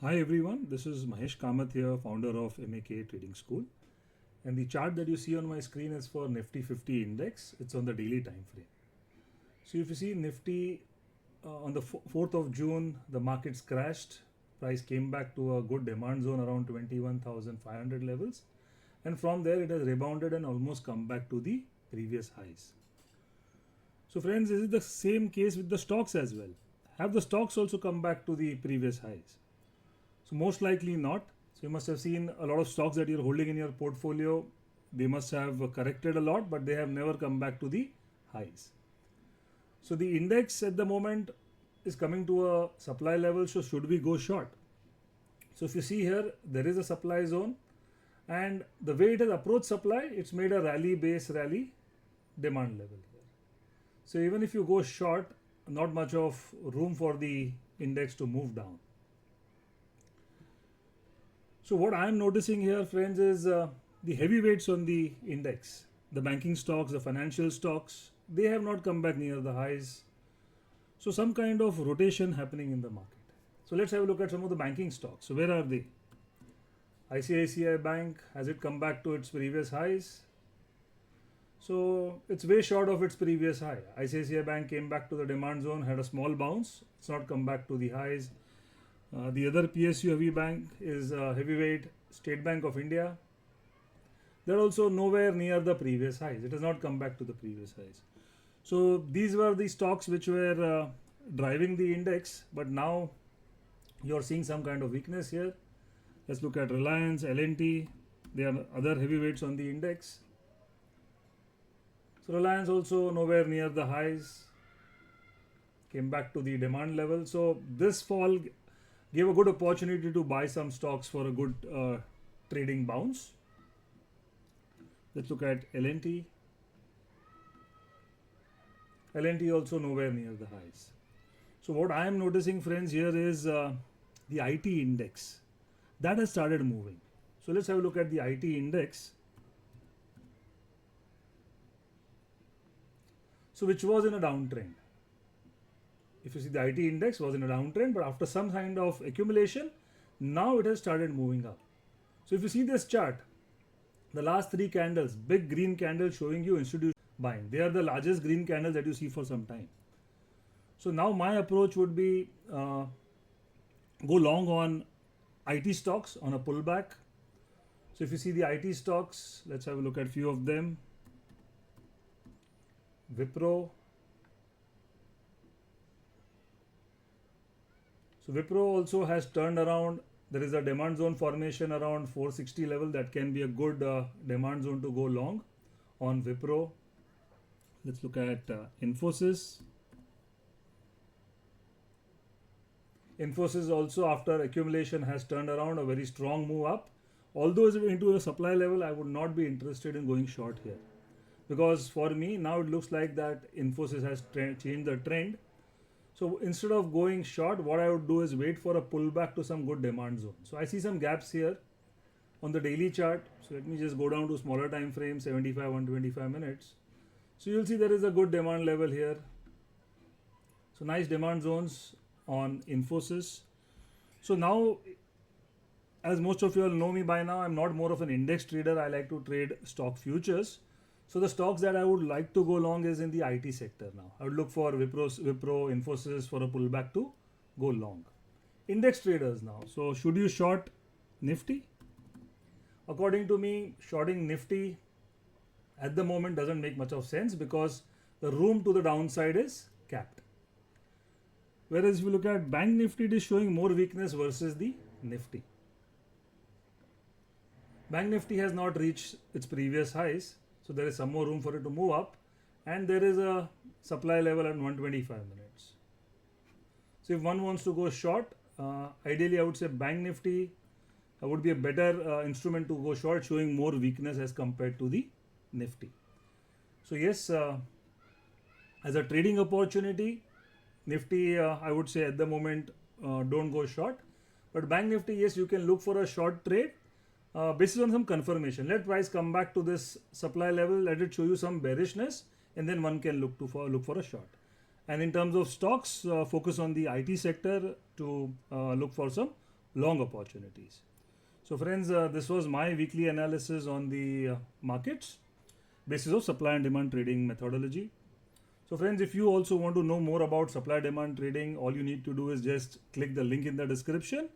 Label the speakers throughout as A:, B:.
A: Hi everyone, this is Mahesh Kamath here, founder of MAK Trading School. And the chart that you see on my screen is for Nifty 50 index. It's on the daily time frame. So if you see Nifty on the 4th of June, the markets crashed. Price came back to a good demand zone around 21,500 levels. And from there it has rebounded and almost come back to the previous highs. So friends, is it the same case with the stocks as well? Have the stocks also come back to the previous highs? So most likely not. So you must have seen a lot of stocks that you're holding in your portfolio. They must have corrected a lot, but they have never come back to the highs. So the index at the moment is coming to a supply level. So should we go short? So if you see here, there is a supply zone, and the way it has approached supply, it's made a rally base rally demand level here. So even if you go short, not much of room for the index to move down. So what I'm noticing here, friends, is the heavyweights on the index, the banking stocks, the financial stocks, they have not come back near the highs. So some kind of rotation happening in the market. So let's have a look at some of the banking stocks. So where are they? ICICI Bank, has it come back to its previous highs? So it's way short of its previous high. ICICI Bank came back to the demand zone, had a small bounce. It's not come back to the highs. The other PSU heavy bank is heavyweight State Bank of India. They're also nowhere near the previous highs. It has not come back to the previous highs. So these were the stocks which were driving the index, but now you're seeing some kind of weakness here. Let's look at Reliance, L&T. They are other heavyweights on the index. So Reliance also nowhere near the highs. Came back to the demand level. So this fall gave a good opportunity to buy some stocks for a good trading bounce. Let's look at L&T. L&T also nowhere near the highs. So what I am noticing, friends, here is the IT index. That has started moving. So let's have a look at the IT index. So which was in a downtrend. If you see, the IT index was in a downtrend, but after some kind of accumulation, now it has started moving up. So if you see this chart, the last three candles, big green candle showing you institutional buying. They are the largest green candles that you see for some time. So now my approach would be go long on IT stocks on a pullback. So if you see the IT stocks, let's have a look at a few of them. Wipro. So Wipro also has turned around. There is a demand zone formation around 460 level. That can be a good demand zone to go long on Wipro. Let's look at Infosys. Infosys also, after accumulation, has turned around, a very strong move up. Although it's into a supply level, I would not be interested in going short here. Because for me, now it looks like that Infosys has changed the trend. So instead of going short, what I would do is wait for a pullback to some good demand zone. So I see some gaps here on the daily chart. So let me just go down to smaller time frame, 75, 125 minutes. So you'll see there is a good demand level here. So nice demand zones on Infosys. So now, as most of you all know me by now, I'm not more of an index trader. I like to trade stock futures. So the stocks that I would like to go long is in the IT sector now. I would look for Wipro, Infosys for a pullback to go long. Index traders now. So should you short Nifty? According to me, shorting Nifty at the moment doesn't make much of sense because the room to the downside is capped. Whereas if you look at Bank Nifty, it is showing more weakness versus the Nifty. Bank Nifty has not reached its previous highs. So there is some more room for it to move up, and there is a supply level at 125 minutes. So if one wants to go short, ideally I would say Bank Nifty would be a better instrument to go short, showing more weakness as compared to the Nifty. So yes, as a trading opportunity, Nifty I would say at the moment don't go short, but Bank Nifty, yes, you can look for a short trade. Based on some confirmation. Let price come back to this supply level, let it show you some bearishness, and then one can look for a short. And in terms of stocks, focus on the IT sector to look for some long opportunities. So friends, this was my weekly analysis on the markets basis of supply and demand trading methodology. So friends, if you also want to know more about supply demand trading, all you need to do is just click the link in the description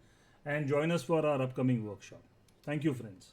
A: and join us for our upcoming workshop. Thank you friends.